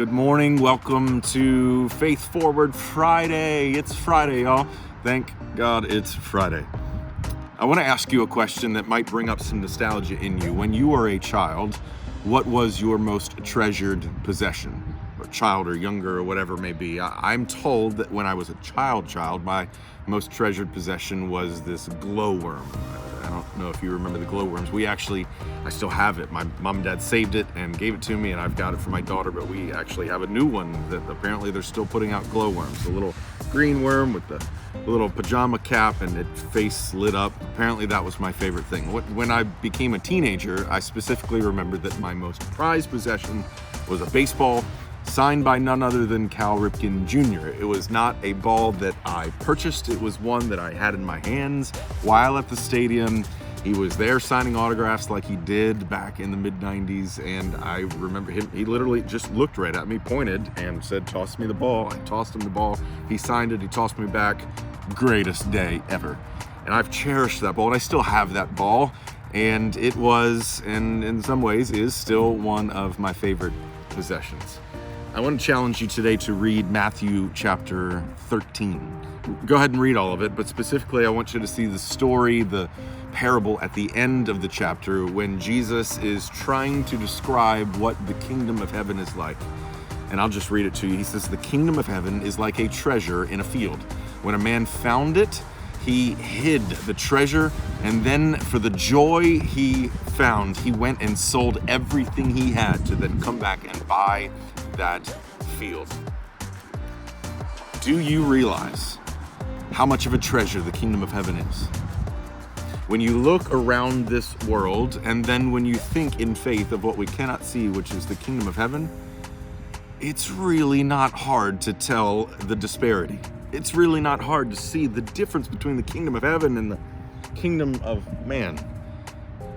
Good morning. Welcome to Faith Forward Friday. It's Friday, y'all. Thank God it's Friday. I want to ask you a question that might bring up some nostalgia in you. When you were a child, what was your most treasured possession? Or child or younger or whatever it may be. I'm told that when I was a child, my most treasured possession was this glowworm. I don't know if you remember the glowworms. I still have it. My mom and dad saved it and gave it to me, and I've got it for my daughter, but we actually have a new one that apparently they're still putting out glowworms. The little green worm with the little pajama cap and its face lit up. Apparently that was my favorite thing. When I became a teenager, I specifically remembered that my most prized possession was a baseball signed by none other than Cal Ripken Jr. It was not a ball that I purchased. It was one that I had in my hands while at the stadium. He was there signing autographs like he did back in the mid-90s, and I remember him, he literally just looked right at me, pointed, and said, "Toss me the ball." I tossed him the ball. He signed it. He tossed me back. Greatest day ever. And I've cherished that ball, and I still have that ball, and it was, and in some ways is still one of my favorite possessions. I want to challenge you today to read Matthew chapter 13. Go ahead and read all of it, but specifically I want you to see the story, the parable at the end of the chapter when Jesus is trying to describe what the kingdom of heaven is like. And I'll just read it to you. He says, "The kingdom of heaven is like a treasure in a field. When a man found it, he hid the treasure, and then for the joy he found, he went and sold everything he had to then come back and buy that field." Do you realize how much of a treasure the kingdom of heaven is? When you look around this world, and then when you think in faith of what we cannot see, which is the kingdom of heaven, it's really not hard to tell the disparity. It's really not hard to see the difference between the kingdom of heaven and the kingdom of man.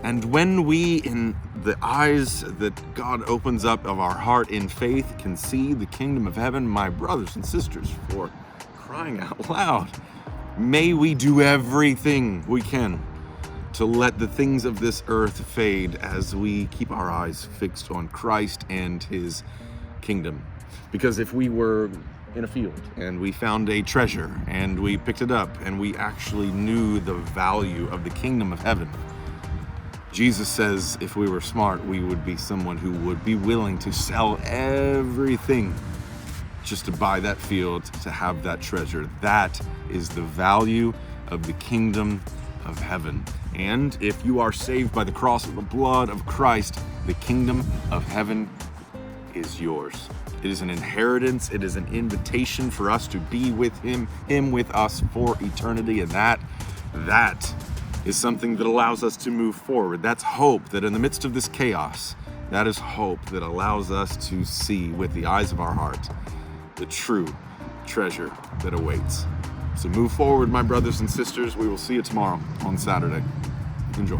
And when we, in the eyes that God opens up of our heart in faith, can see the kingdom of heaven, my brothers and sisters, for crying out loud, may we do everything we can to let the things of this earth fade as we keep our eyes fixed on Christ and his kingdom. Because if we were in a field and we found a treasure and we picked it up and we actually knew the value of the kingdom of heaven, Jesus says if we were smart, we would be someone who would be willing to sell everything just to buy that field, to have that treasure. That is the value of the kingdom of heaven. And if you are saved by the cross of the blood of Christ, the kingdom of heaven is yours. It is an inheritance. It is an invitation for us to be with him with us for eternity. And that is something that allows us to move forward. That's hope that in the midst of this chaos, that is hope that allows us to see with the eyes of our heart the true treasure that awaits. So move forward, my brothers and sisters. We will see you tomorrow on Saturday. Enjoy.